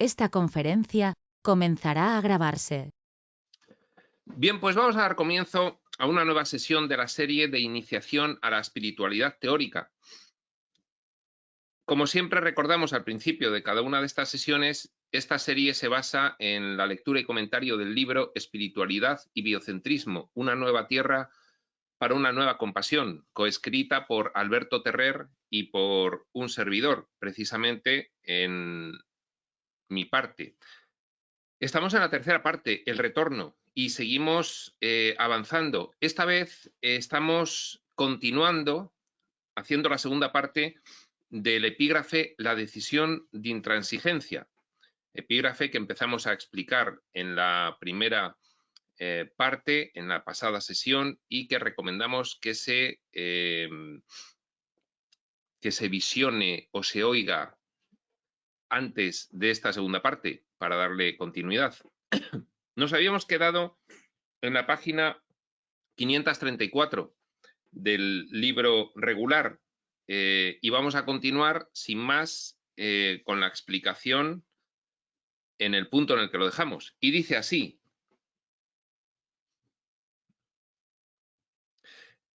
Esta conferencia comenzará a grabarse. Bien, pues vamos a dar comienzo a una nueva sesión de la serie de iniciación a la espiritualidad teórica. Como siempre recordamos al principio de cada una de estas sesiones, esta serie se basa en la lectura y comentario del libro Espiritualidad y Biocentrismo, una nueva tierra para una nueva compasión, coescrita por Alberto Terrer y por un servidor, precisamente en mi parte. Estamos en la tercera parte, el retorno, y seguimos avanzando. Esta vez estamos continuando, haciendo la segunda parte del epígrafe La decisión de intransigencia. Epígrafe que empezamos a explicar en la primera parte, en la pasada sesión, y que recomendamos que se visione o se oiga antes de esta segunda parte para darle continuidad. Nos habíamos quedado en la página 534 del libro regular y vamos a continuar sin más con la explicación en el punto en el que lo dejamos. Y dice así: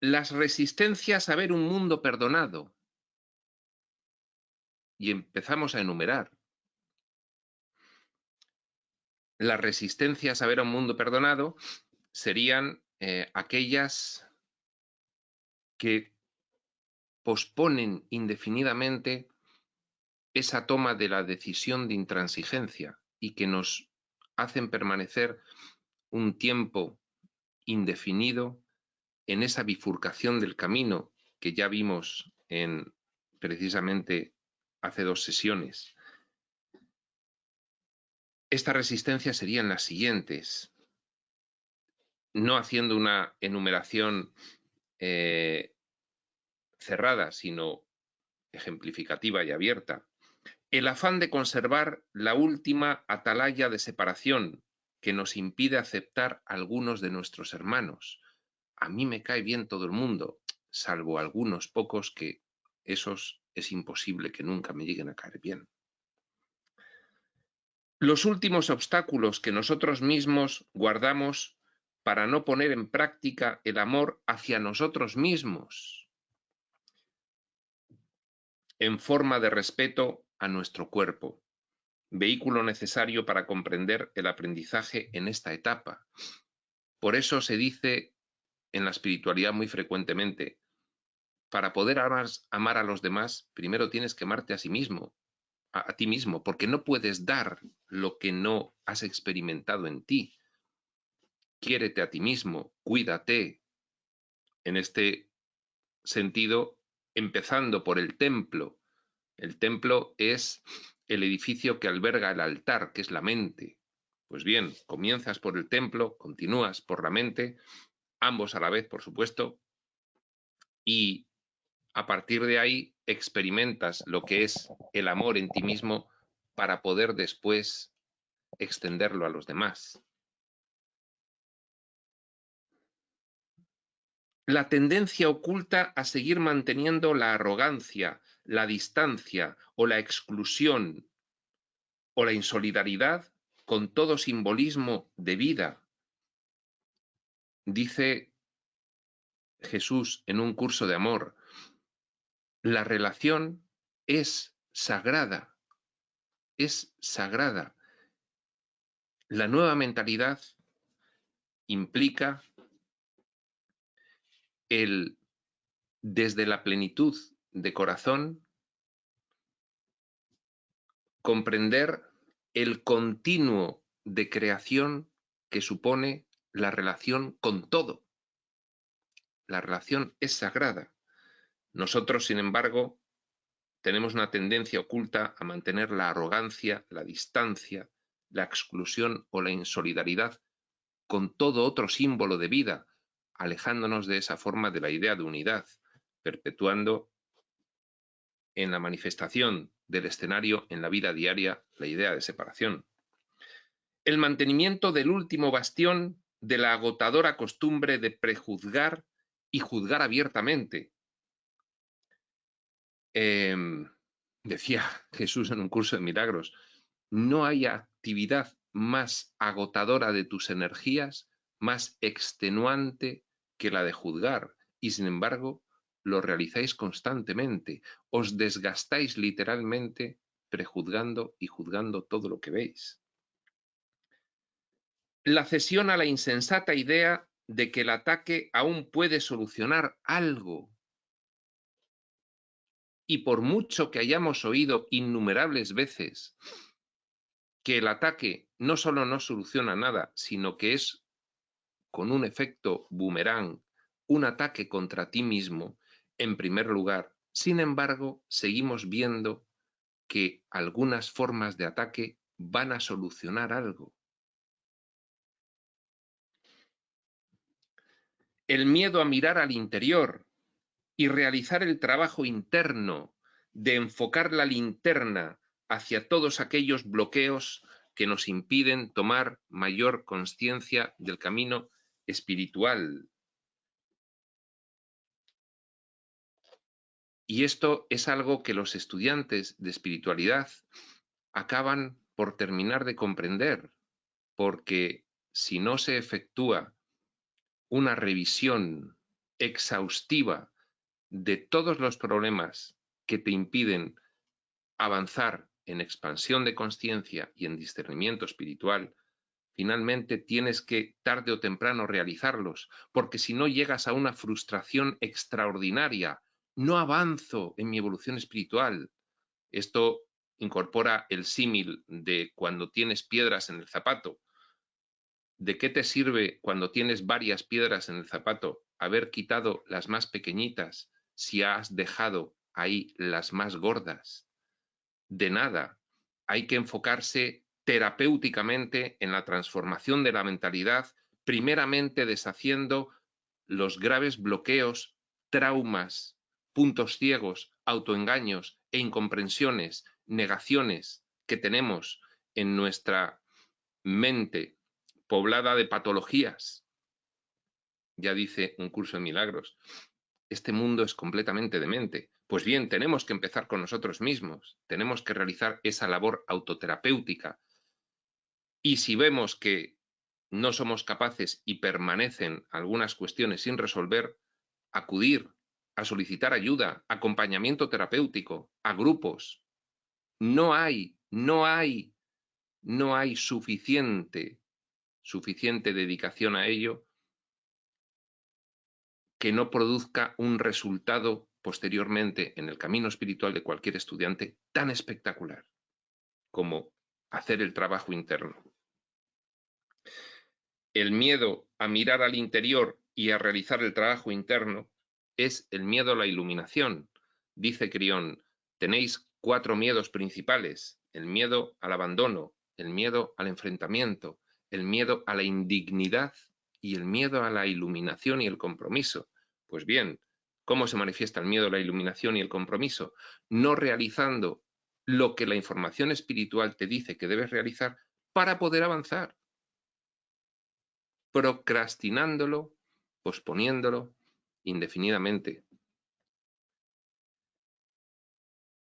las resistencias a ver un mundo perdonado. Y empezamos a enumerar. Las resistencias a ver un mundo perdonado serían aquellas que posponen indefinidamente esa toma de la decisión de intransigencia y que nos hacen permanecer un tiempo indefinido en esa bifurcación del camino que ya vimos precisamente hace 2 sesiones. Estas resistencias serían las siguientes, no haciendo una enumeración cerrada, sino ejemplificativa y abierta. El afán de conservar la última atalaya de separación que nos impide aceptar a algunos de nuestros hermanos. A mí me cae bien todo el mundo, salvo algunos pocos que esos es imposible que nunca me lleguen a caer bien. Los últimos obstáculos que nosotros mismos guardamos para no poner en práctica el amor hacia nosotros mismos, en forma de respeto a nuestro cuerpo, vehículo necesario para comprender el aprendizaje en esta etapa. Por eso se dice en la espiritualidad muy frecuentemente, para poder amar a los demás, primero tienes que amarte a sí mismo, a ti mismo, porque no puedes dar lo que no has experimentado en ti. Quiérete a ti mismo, cuídate. En este sentido, empezando por el templo. El templo es el edificio que alberga el altar, que es la mente. Pues bien, comienzas por el templo, continúas por la mente, ambos a la vez, por supuesto, y a partir de ahí experimentas lo que es el amor en ti mismo para poder después extenderlo a los demás. La tendencia oculta a seguir manteniendo la arrogancia, la distancia o la exclusión o la insolidaridad con todo simbolismo de vida. Dice Jesús en un curso de amor, la relación es sagrada, es sagrada. La nueva mentalidad implica desde la plenitud de corazón, comprender el continuo de creación que supone la relación con todo. La relación es sagrada. Nosotros, sin embargo, tenemos una tendencia oculta a mantener la arrogancia, la distancia, la exclusión o la insolidaridad con todo otro símbolo de vida, alejándonos de esa forma de la idea de unidad, perpetuando en la manifestación del escenario en la vida diaria la idea de separación. El mantenimiento del último bastión de la agotadora costumbre de prejuzgar y juzgar abiertamente. Decía Jesús en un curso de milagros, no hay actividad más agotadora de tus energías, más extenuante que la de juzgar, y sin embargo lo realizáis constantemente, os desgastáis literalmente prejuzgando y juzgando todo lo que veis. La cesión a la insensata idea de que el ataque aún puede solucionar algo. Y por mucho que hayamos oído innumerables veces que el ataque no solo no soluciona nada, sino que es, con un efecto boomerang, un ataque contra ti mismo, en primer lugar, sin embargo, seguimos viendo que algunas formas de ataque van a solucionar algo. El miedo a mirar al interior y realizar el trabajo interno de enfocar la linterna hacia todos aquellos bloqueos que nos impiden tomar mayor conciencia del camino espiritual. Y esto es algo que los estudiantes de espiritualidad acaban por terminar de comprender, porque si no se efectúa una revisión exhaustiva de todos los problemas que te impiden avanzar en expansión de conciencia y en discernimiento espiritual, finalmente tienes que tarde o temprano realizarlos, porque si no llegas a una frustración extraordinaria, no avanzo en mi evolución espiritual. Esto incorpora el símil de cuando tienes piedras en el zapato. ¿De qué te sirve cuando tienes varias piedras en el zapato haber quitado las más pequeñitas si has dejado ahí las más gordas? De nada. Hay que enfocarse terapéuticamente en la transformación de la mentalidad, primeramente deshaciendo los graves bloqueos, traumas, puntos ciegos, autoengaños e incomprensiones, negaciones que tenemos en nuestra mente poblada de patologías. Ya dice Un curso de milagros, este mundo es completamente demente. Pues bien, tenemos que empezar con nosotros mismos, tenemos que realizar esa labor autoterapéutica. Y si vemos que no somos capaces y permanecen algunas cuestiones sin resolver, acudir a solicitar ayuda, acompañamiento terapéutico, a grupos. No hay suficiente dedicación a ello que no produzca un resultado posteriormente en el camino espiritual de cualquier estudiante tan espectacular como hacer el trabajo interno. El miedo a mirar al interior y a realizar el trabajo interno es el miedo a la iluminación. Dice Crión, tenéis 4 miedos principales: el miedo al abandono, el miedo al enfrentamiento, el miedo a la indignidad y el miedo a la iluminación y el compromiso. Pues bien, ¿cómo se manifiesta el miedo a la iluminación y el compromiso? No realizando lo que la información espiritual te dice que debes realizar para poder avanzar. Procrastinándolo, posponiéndolo indefinidamente.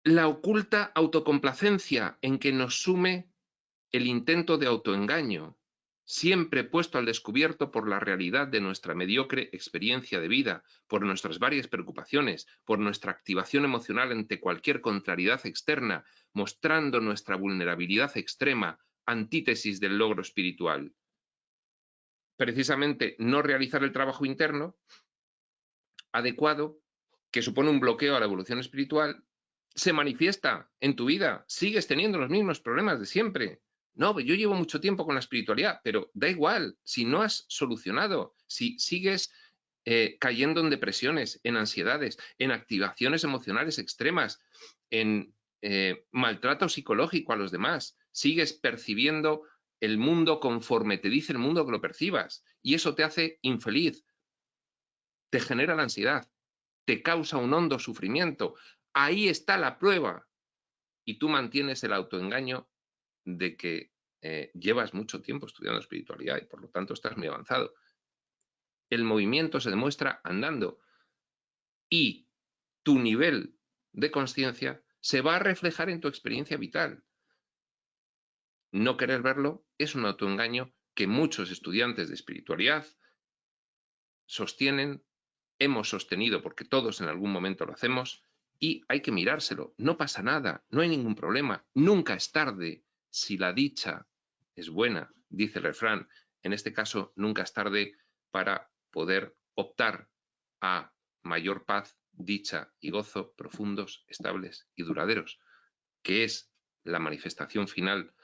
La oculta autocomplacencia en que nos sume el intento de autoengaño, siempre puesto al descubierto por la realidad de nuestra mediocre experiencia de vida, por nuestras varias preocupaciones, por nuestra activación emocional ante cualquier contrariedad externa, mostrando nuestra vulnerabilidad extrema, antítesis del logro espiritual. Precisamente no realizar el trabajo interno adecuado, que supone un bloqueo a la evolución espiritual, se manifiesta en tu vida. Sigues teniendo los mismos problemas de siempre. No, yo llevo mucho tiempo con la espiritualidad, pero da igual, si no has solucionado, si sigues cayendo en depresiones, en ansiedades, en activaciones emocionales extremas, en maltrato psicológico a los demás, sigues percibiendo el mundo conforme te dice el mundo que lo percibas, y eso te hace infeliz, te genera la ansiedad, te causa un hondo sufrimiento. Ahí está la prueba. Y tú mantienes el autoengaño de que llevas mucho tiempo estudiando espiritualidad y por lo tanto estás muy avanzado. El movimiento se demuestra andando y tu nivel de conciencia se va a reflejar en tu experiencia vital. No querer verlo es un autoengaño que muchos estudiantes de espiritualidad sostienen, hemos sostenido porque todos en algún momento lo hacemos, y hay que mirárselo. No pasa nada, no hay ningún problema, nunca es tarde si la dicha es buena, dice el refrán. En este caso, nunca es tarde para poder optar a mayor paz, dicha y gozo profundos, estables y duraderos, que es la manifestación final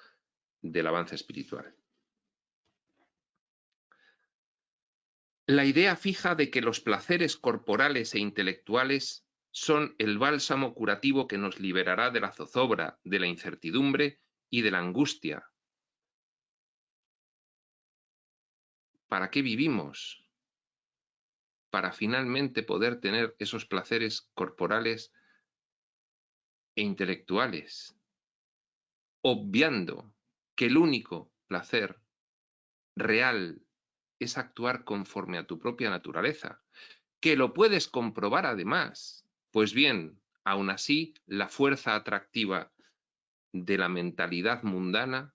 del avance espiritual. La idea fija de que los placeres corporales e intelectuales son el bálsamo curativo que nos liberará de la zozobra, de la incertidumbre y de la angustia. ¿Para qué vivimos? Para finalmente poder tener esos placeres corporales e intelectuales, obviando que el único placer real es actuar conforme a tu propia naturaleza, que lo puedes comprobar además. Pues bien, aún así, la fuerza atractiva de la mentalidad mundana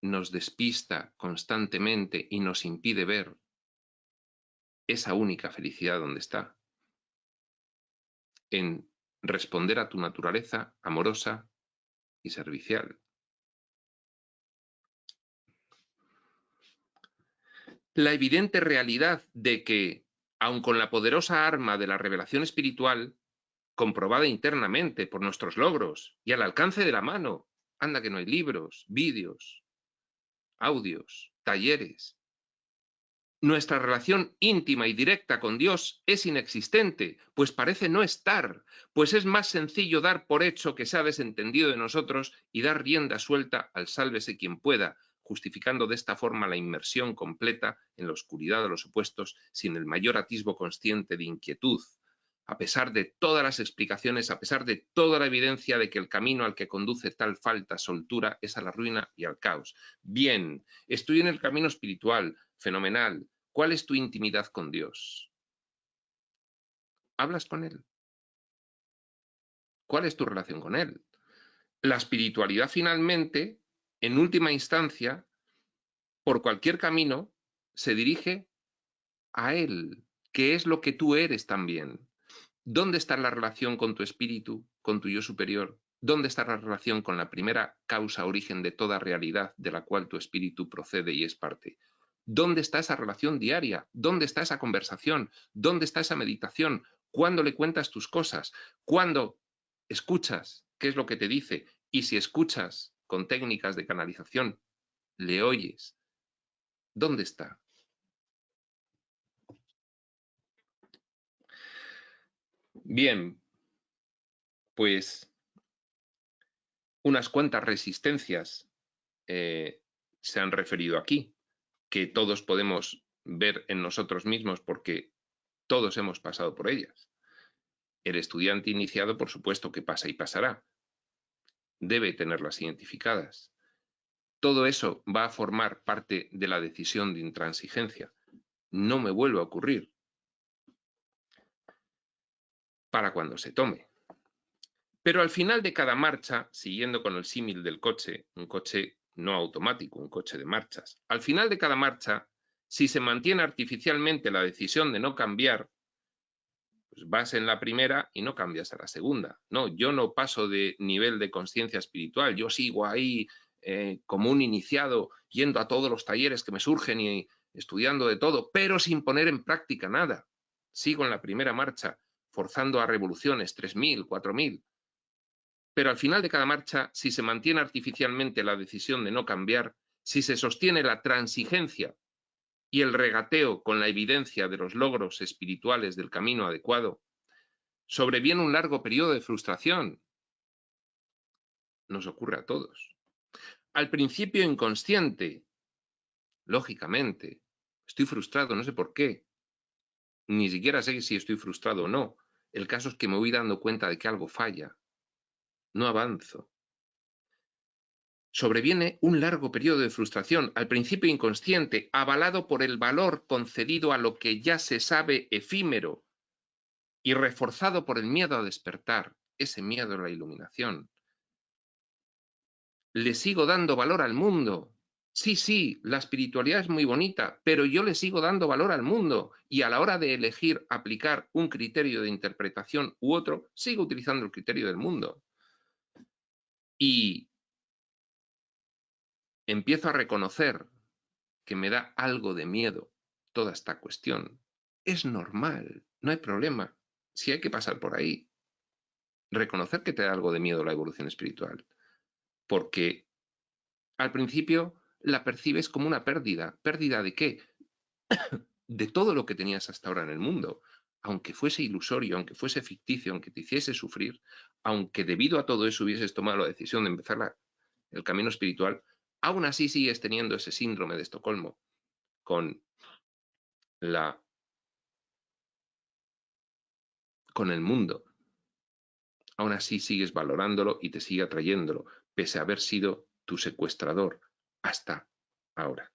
nos despista constantemente y nos impide ver esa única felicidad donde está, en responder a tu naturaleza amorosa y servicial. La evidente realidad de que, aun con la poderosa arma de la revelación espiritual, comprobada internamente por nuestros logros y al alcance de la mano, anda que no hay libros, vídeos, audios, talleres. Nuestra relación íntima y directa con Dios es inexistente, pues parece no estar, pues es más sencillo dar por hecho que se ha desentendido de nosotros y dar rienda suelta al sálvese quien pueda, justificando de esta forma la inmersión completa en la oscuridad de los opuestos sin el mayor atisbo consciente de inquietud, a pesar de todas las explicaciones, a pesar de toda la evidencia de que el camino al que conduce tal falta soltura es a la ruina y al caos. Bien, estoy en el camino espiritual, fenomenal. ¿Cuál es tu intimidad con Dios? ¿Hablas con Él? ¿Cuál es tu relación con Él? La espiritualidad finalmente, en última instancia, por cualquier camino, se dirige a Él, que es lo que tú eres también. ¿Dónde está la relación con tu espíritu, con tu yo superior? ¿Dónde está la relación con la primera causa origen de toda realidad de la cual tu espíritu procede y es parte? ¿Dónde está esa relación diaria? ¿Dónde está esa conversación? ¿Dónde está esa meditación? ¿Cuándo le cuentas tus cosas? ¿Cuándo escuchas qué es lo que te dice? Y si escuchas con técnicas de canalización, le oyes. ¿Dónde está? Bien, pues unas cuantas resistencias se han referido aquí, que todos podemos ver en nosotros mismos porque todos hemos pasado por ellas. El estudiante iniciado, por supuesto, que pasa y pasará. Debe tenerlas identificadas. Todo eso va a formar parte de la decisión de intransigencia. No me vuelve a ocurrir para cuando se tome. Pero al final de cada marcha, siguiendo con el símil del coche, un coche no automático, un coche de marchas, al final de cada marcha, si se mantiene artificialmente la decisión de no cambiar, pues vas en la primera y no cambias a la segunda. No, yo no paso de nivel de conciencia espiritual, yo sigo ahí como un iniciado, yendo a todos los talleres que me surgen y estudiando de todo, pero sin poner en práctica nada. Sigo en la primera marcha, forzando a revoluciones, 3.000, 4.000. Pero al final de cada marcha, si se mantiene artificialmente la decisión de no cambiar, si se sostiene la transigencia y el regateo con la evidencia de los logros espirituales del camino adecuado, sobreviene un largo periodo de frustración. Nos ocurre a todos. Al principio inconsciente, lógicamente, estoy frustrado, no sé por qué. Ni siquiera sé si estoy frustrado o no. El caso es que me voy dando cuenta de que algo falla. No avanzo. Sobreviene un largo periodo de frustración, al principio inconsciente, avalado por el valor concedido a lo que ya se sabe efímero y reforzado por el miedo a despertar, ese miedo a la iluminación. le sigo dando valor al mundo. Sí, sí, la espiritualidad es muy bonita, pero yo le sigo dando valor al mundo y a la hora de elegir aplicar un criterio de interpretación u otro, sigo utilizando el criterio del mundo. Y empiezo a reconocer que me da algo de miedo toda esta cuestión. Es normal, no hay problema. Si hay que pasar por ahí, reconocer que te da algo de miedo la evolución espiritual, porque al principio la percibes como una pérdida. ¿Pérdida de qué? De todo lo que tenías hasta ahora en el mundo. Aunque fuese ilusorio, aunque fuese ficticio, aunque te hiciese sufrir, aunque debido a todo eso hubieses tomado la decisión de empezar el camino espiritual, aún así sigues teniendo ese síndrome de Estocolmo con el mundo. Aún así sigues valorándolo y te sigue atrayéndolo, pese a haber sido tu secuestrador hasta ahora.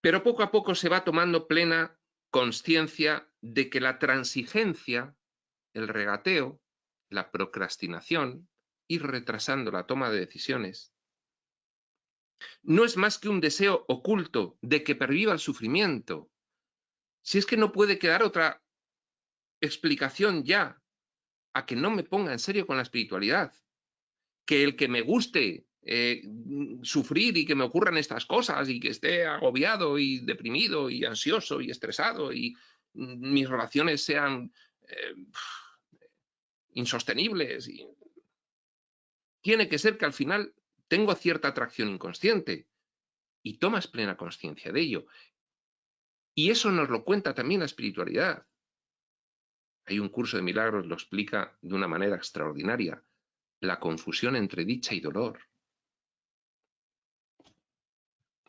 Pero poco a poco se va tomando plena conciencia de que la transigencia, el regateo, la procrastinación, ir retrasando la toma de decisiones, no es más que un deseo oculto de que perviva el sufrimiento. Si es que no puede quedar otra explicación ya a que no me ponga en serio con la espiritualidad, que el que me guste sufrir y que me ocurran estas cosas y que esté agobiado y deprimido y ansioso y estresado y mis relaciones sean insostenibles. Tiene que ser que al final tengo cierta atracción inconsciente y tomas plena conciencia de ello. Y eso nos lo cuenta también la espiritualidad. Hay un curso de milagros, lo explica de una manera extraordinaria. La confusión entre dicha y dolor.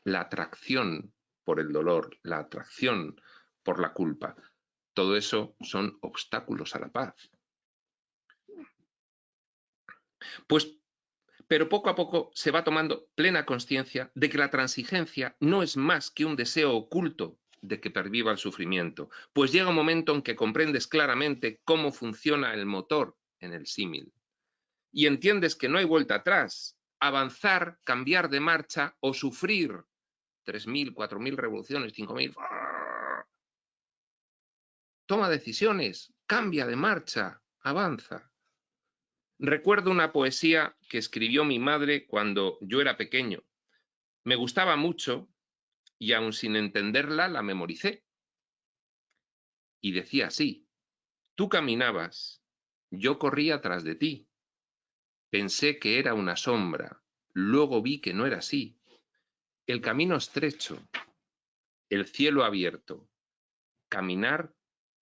La atracción por el dolor, la atracción por la culpa. Todo eso son obstáculos a la paz. Pero poco a poco se va tomando plena conciencia de que la transigencia no es más que un deseo oculto de que perviva el sufrimiento, pues llega un momento en que comprendes claramente cómo funciona el motor en el símil y entiendes que no hay vuelta atrás, avanzar, cambiar de marcha o sufrir 3.000, 4.000 revoluciones, 5.000. Toma decisiones, cambia de marcha, avanza. Recuerdo una poesía que escribió mi madre cuando yo era pequeño. Me gustaba mucho y aun sin entenderla la memoricé. Y decía así: tú caminabas, yo corría tras de ti. Pensé que era una sombra, luego vi que no era así. El camino estrecho, el cielo abierto, caminar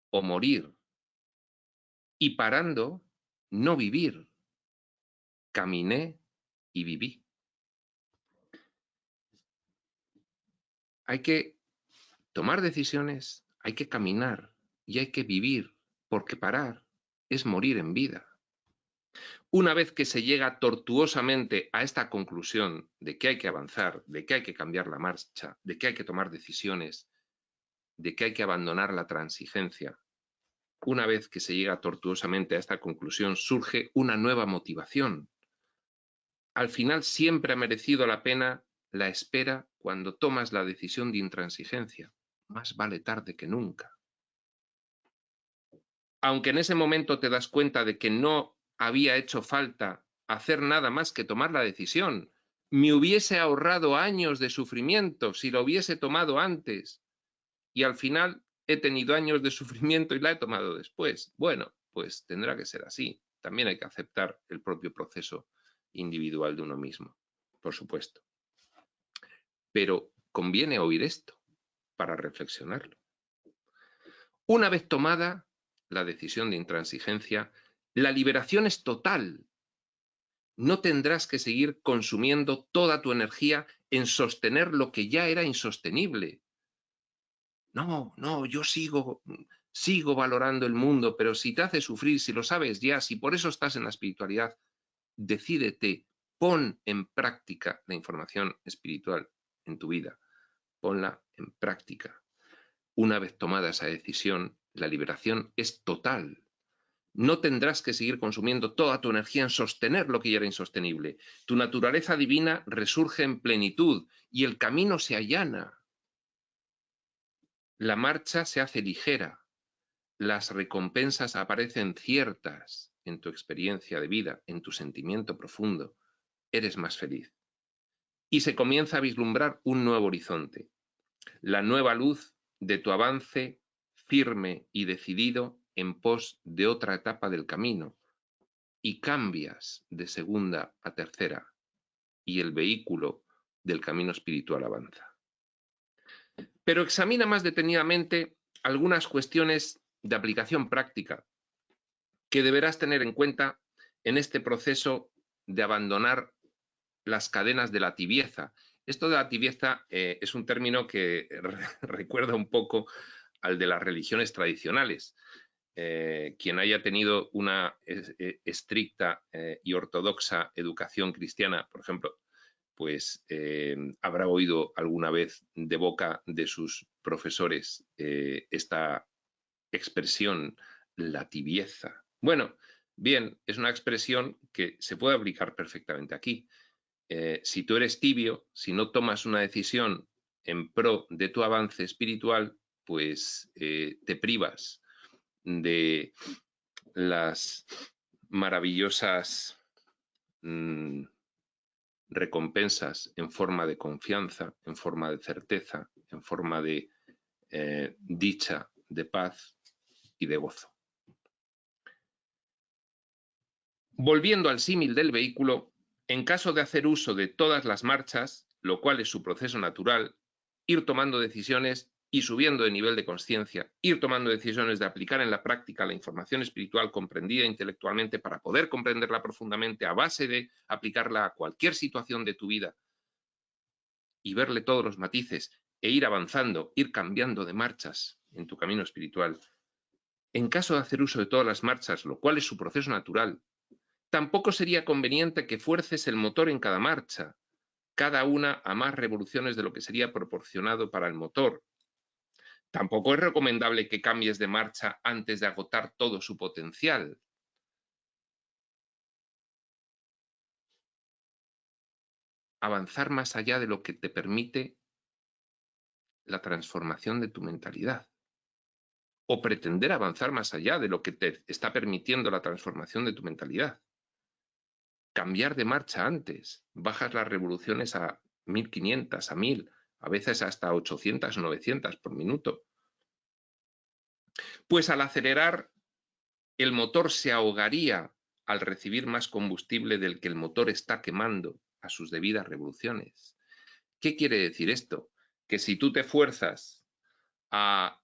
o morir. Y parando, no vivir. Caminé y viví. Hay que tomar decisiones, hay que caminar y hay que vivir, porque parar es morir en vida. Una vez que se llega tortuosamente a esta conclusión de que hay que avanzar, de que hay que cambiar la marcha, de que hay que tomar decisiones, de que hay que abandonar la transigencia, una vez que se llega tortuosamente a esta conclusión, surge una nueva motivación. Al final siempre ha merecido la pena la espera cuando tomas la decisión de intransigencia. Más vale tarde que nunca. Aunque en ese momento te das cuenta de que no había hecho falta hacer nada más que tomar la decisión, me hubiese ahorrado años de sufrimiento si lo hubiese tomado antes. Y al final he tenido años de sufrimiento y la he tomado después. Bueno, pues tendrá que ser así. También hay que aceptar el propio proceso individual de uno mismo, por supuesto. Pero conviene oír esto para reflexionarlo. Una vez tomada la decisión de intransigencia, la liberación es total. No tendrás que seguir consumiendo toda tu energía en sostener lo que ya era insostenible. No, yo sigo valorando el mundo, pero si te hace sufrir, si lo sabes ya, si por eso estás en la espiritualidad, decídete, pon en práctica la información espiritual en tu vida, ponla en práctica. Una vez tomada esa decisión, la liberación es total. No tendrás que seguir consumiendo toda tu energía en sostener lo que ya era insostenible. Tu naturaleza divina resurge en plenitud y el camino se allana. La marcha se hace ligera. Las recompensas aparecen ciertas en tu experiencia de vida, en tu sentimiento profundo. Eres más feliz. Y se comienza a vislumbrar un nuevo horizonte. La nueva luz de tu avance firme y decidido en pos de otra etapa del camino, y cambias de segunda a tercera, y el vehículo del camino espiritual avanza. Pero examina más detenidamente algunas cuestiones de aplicación práctica que deberás tener en cuenta en este proceso de abandonar las cadenas de la tibieza. Esto de la tibieza es un término que recuerda un poco al de las religiones tradicionales. Quien haya tenido una estricta y ortodoxa educación cristiana, por ejemplo, pues habrá oído alguna vez de boca de sus profesores esta expresión, la tibieza. Bueno, bien, es una expresión que se puede aplicar perfectamente aquí. Si tú eres tibio, si no tomas una decisión en pro de tu avance espiritual, pues te privas de las maravillosas recompensas en forma de confianza, en forma de certeza, en forma de dicha, de paz y de gozo. Volviendo al símil del vehículo, en caso de hacer uso de todas las marchas, lo cual es su proceso natural, ir tomando decisiones y subiendo de nivel de conciencia, ir tomando decisiones de aplicar en la práctica la información espiritual comprendida intelectualmente para poder comprenderla profundamente a base de aplicarla a cualquier situación de tu vida y verle todos los matices e ir avanzando, ir cambiando de marchas en tu camino espiritual. En caso de hacer uso de todas las marchas, lo cual es su proceso natural, tampoco sería conveniente que fuerces el motor en cada marcha, cada una a más revoluciones de lo que sería proporcionado para el motor. Tampoco es recomendable que cambies de marcha antes de agotar todo su potencial. Avanzar más allá de lo que te permite la transformación de tu mentalidad. O pretender avanzar más allá de lo que te está permitiendo la transformación de tu mentalidad. Cambiar de marcha antes. Bajas las revoluciones a 1500, a 1000, a veces hasta 800 o 900 por minuto. Pues al acelerar, el motor se ahogaría al recibir más combustible del que el motor está quemando a sus debidas revoluciones. ¿Qué quiere decir esto? Que si tú te fuerzas a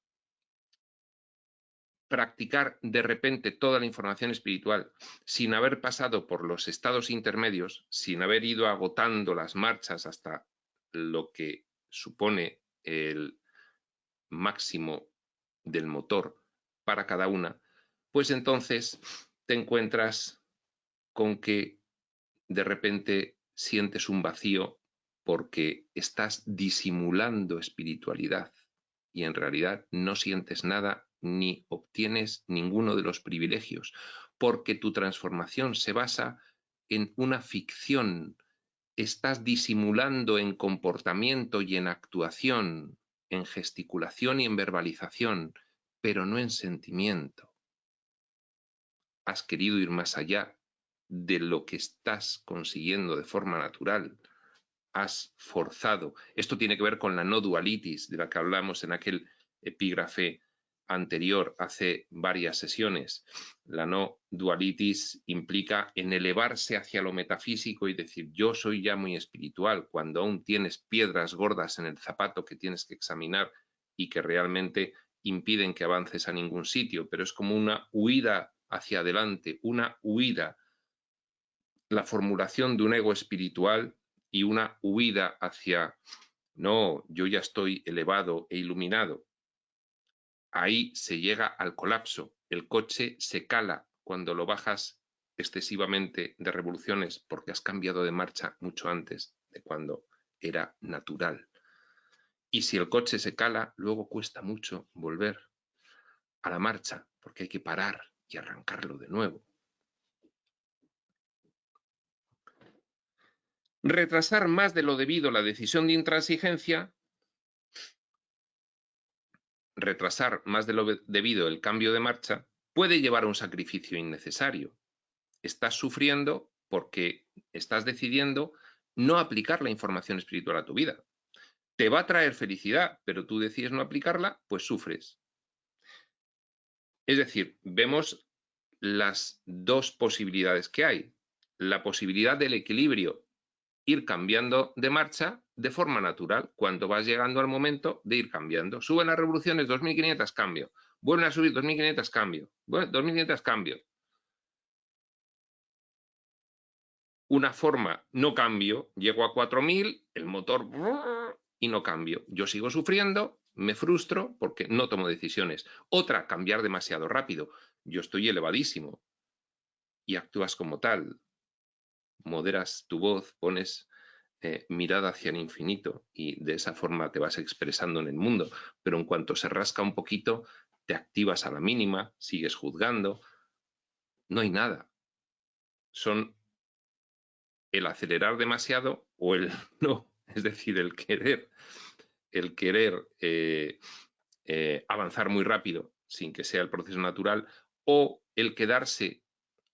practicar de repente toda la información espiritual sin haber pasado por los estados intermedios, sin haber ido agotando las marchas hasta lo que supone el máximo del motor para cada una, pues entonces te encuentras con que de repente sientes un vacío porque estás disimulando espiritualidad y en realidad no sientes nada ni obtienes ninguno de los privilegios, porque tu transformación se basa en una ficción. Estás disimulando en comportamiento y en actuación, en gesticulación y en verbalización, pero no en sentimiento. Has querido ir más allá de lo que estás consiguiendo de forma natural. Has forzado. Esto tiene que ver con la no dualitis de la que hablamos en aquel epígrafe anterior hace varias sesiones. La no dualitis implica en elevarse hacia lo metafísico y decir yo soy ya muy espiritual, cuando aún tienes piedras gordas en el zapato que tienes que examinar y que realmente impiden que avances a ningún sitio, pero es como una huida hacia adelante, una huida, la formulación de un ego espiritual y una huida hacia, no, yo ya estoy elevado e iluminado. Ahí se llega al colapso. El coche se cala cuando lo bajas excesivamente de revoluciones porque has cambiado de marcha mucho antes de cuando era natural. Y si el coche se cala, luego cuesta mucho volver a la marcha porque hay que parar y arrancarlo de nuevo. Retrasar más de lo debido la decisión de intransigencia, retrasar más de lo debido el cambio de marcha, puede llevar a un sacrificio innecesario. Estás sufriendo porque estás decidiendo no aplicar la información espiritual a tu vida. Te va a traer felicidad, pero tú decides no aplicarla, pues sufres. Es decir, vemos las dos posibilidades que hay. La posibilidad del equilibrio, ir cambiando de marcha de forma natural, cuando vas llegando al momento de ir cambiando. Suben las revoluciones, 2.500, cambio. Vuelven a subir, 2.500, cambio. Bueno, 2.500, cambio. Una forma, no cambio, llego a 4.000, el motor y no cambio. Yo sigo sufriendo, me frustro porque no tomo decisiones. Otra, cambiar demasiado rápido. Yo estoy elevadísimo y actúas como tal. Moderas tu voz, pones mirada hacia el infinito y de esa forma te vas expresando en el mundo. Pero en cuanto se rasca un poquito, te activas a la mínima, sigues juzgando. No hay nada. Son el acelerar demasiado o el no, es decir, el querer avanzar muy rápido sin que sea el proceso natural, o el quedarse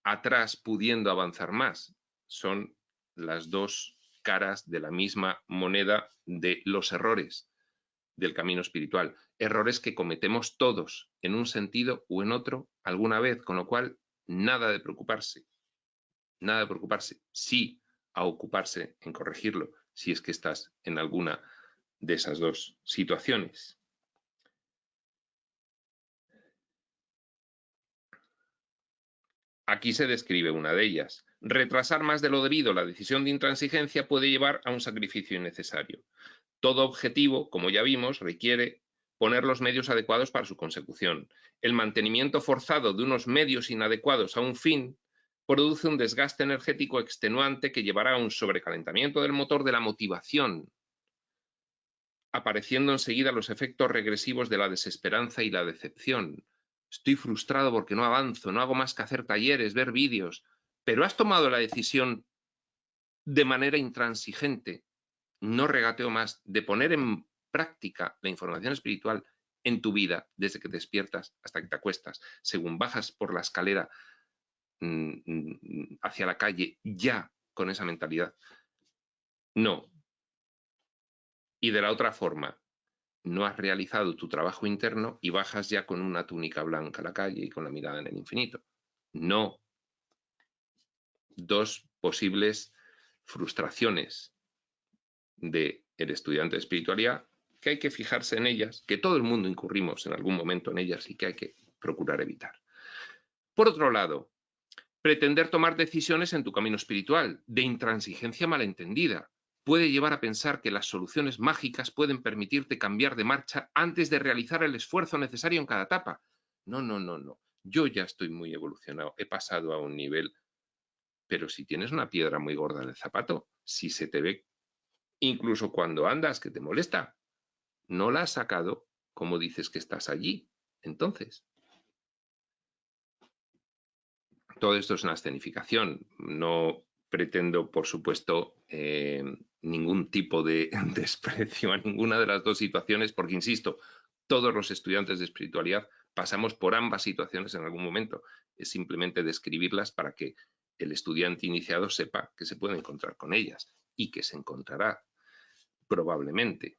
atrás pudiendo avanzar más. Son las dos caras de la misma moneda de los errores del camino espiritual. Errores que cometemos todos en un sentido o en otro alguna vez, con lo cual nada de preocuparse. Nada de preocuparse. Sí a ocuparse en corregirlo, si es que estás en alguna de esas dos situaciones. Aquí se describe una de ellas. Retrasar más de lo debido la decisión de intransigencia puede llevar a un sacrificio innecesario. Todo objetivo, como ya vimos, requiere poner los medios adecuados para su consecución. El mantenimiento forzado de unos medios inadecuados a un fin produce un desgaste energético extenuante que llevará a un sobrecalentamiento del motor de la motivación, apareciendo enseguida los efectos regresivos de la desesperanza y la decepción. Estoy frustrado porque no avanzo, no hago más que hacer talleres, ver vídeos, pero has tomado la decisión de manera intransigente, no regateo más, de poner en práctica la información espiritual en tu vida, desde que te despiertas hasta que te acuestas, según bajas por la escalera hacia la calle, ya con esa mentalidad. No. Y de la otra forma, no has realizado tu trabajo interno y bajas ya con una túnica blanca a la calle y con la mirada en el infinito. No. Dos posibles frustraciones del estudiante de espiritualidad, que hay que fijarse en ellas, que todo el mundo incurrimos en algún momento en ellas y que hay que procurar evitar. Por otro lado, pretender tomar decisiones en tu camino espiritual de intransigencia malentendida puede llevar a pensar que las soluciones mágicas pueden permitirte cambiar de marcha antes de realizar el esfuerzo necesario en cada etapa. No, no, no, no. Yo ya estoy muy evolucionado, he pasado a un nivel. Pero si tienes una piedra muy gorda en el zapato, si se te ve incluso cuando andas que te molesta, no la has sacado como dices que estás allí. Entonces, todo esto es una escenificación. No pretendo, por supuesto, ningún tipo de desprecio a ninguna de las dos situaciones, porque, insisto, todos los estudiantes de espiritualidad pasamos por ambas situaciones en algún momento. Es simplemente describirlas para que el estudiante iniciado sepa que se puede encontrar con ellas y que se encontrará probablemente.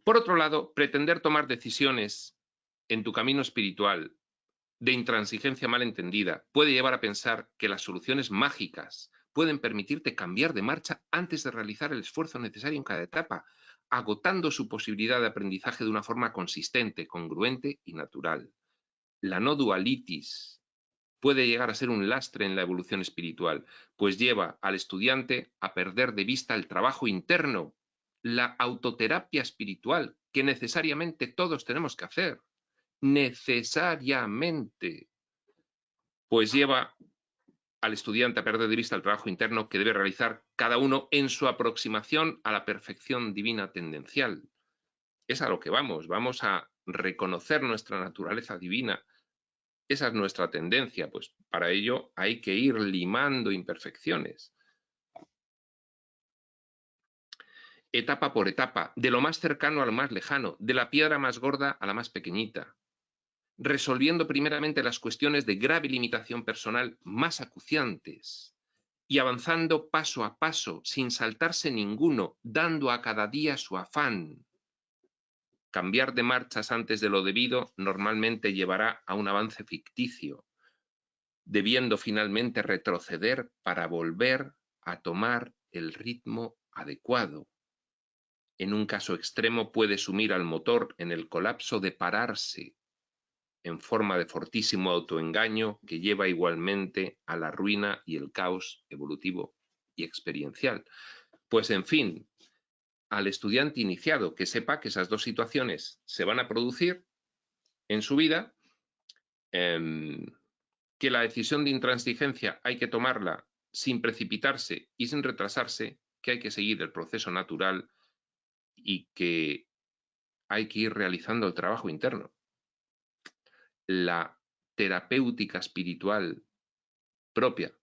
Por otro lado, pretender tomar decisiones en tu camino espiritual de intransigencia malentendida puede llevar a pensar que las soluciones mágicas pueden permitirte cambiar de marcha antes de realizar el esfuerzo necesario en cada etapa, agotando su posibilidad de aprendizaje de una forma consistente, congruente y natural. La no dualitis puede llegar a ser un lastre en la evolución espiritual, pues lleva al estudiante a perder de vista el trabajo interno, la autoterapia espiritual que necesariamente todos tenemos que hacer. Necesariamente. Pues lleva al estudiante a perder de vista el trabajo interno que debe realizar cada uno en su aproximación a la perfección divina tendencial. Es a lo que vamos a reconocer nuestra naturaleza divina Esa es nuestra tendencia, pues para ello hay que ir limando imperfecciones. Etapa por etapa, de lo más cercano a lo más lejano, de la piedra más gorda a la más pequeñita, resolviendo primeramente las cuestiones de grave limitación personal más acuciantes y avanzando paso a paso, sin saltarse ninguno, dando a cada día su afán. Cambiar de marchas antes de lo debido normalmente llevará a un avance ficticio, debiendo finalmente retroceder para volver a tomar el ritmo adecuado. En un caso extremo puede sumir al motor en el colapso de pararse, en forma de fortísimo autoengaño que lleva igualmente a la ruina y el caos evolutivo y experiencial. Pues en fin, al estudiante iniciado que sepa que esas dos situaciones se van a producir en su vida, que la decisión de intransigencia hay que tomarla sin precipitarse y sin retrasarse, que hay que seguir el proceso natural y que hay que ir realizando el trabajo interno. La terapéutica espiritual propia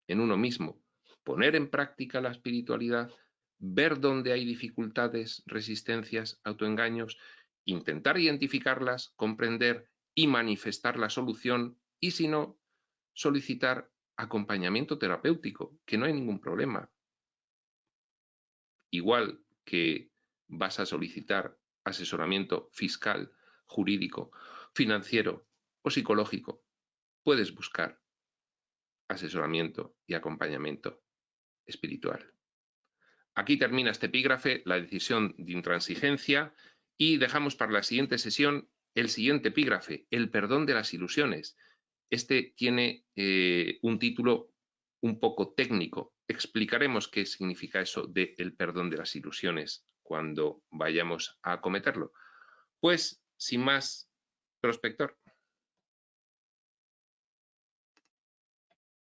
en uno mismo, poner en práctica la espiritualidad, ver dónde hay dificultades, resistencias, autoengaños, intentar identificarlas, comprender y manifestar la solución, y si no, solicitar acompañamiento terapéutico, que no hay ningún problema. Igual que vas a solicitar asesoramiento fiscal, jurídico, financiero o psicológico, puedes buscar asesoramiento y acompañamiento espiritual. Aquí termina este epígrafe, la decisión de intransigencia, y dejamos para la siguiente sesión el siguiente epígrafe, el perdón de las ilusiones. Este tiene un título un poco técnico. Explicaremos qué significa eso de el perdón de las ilusiones cuando vayamos a acometerlo. Pues, sin más, prospector.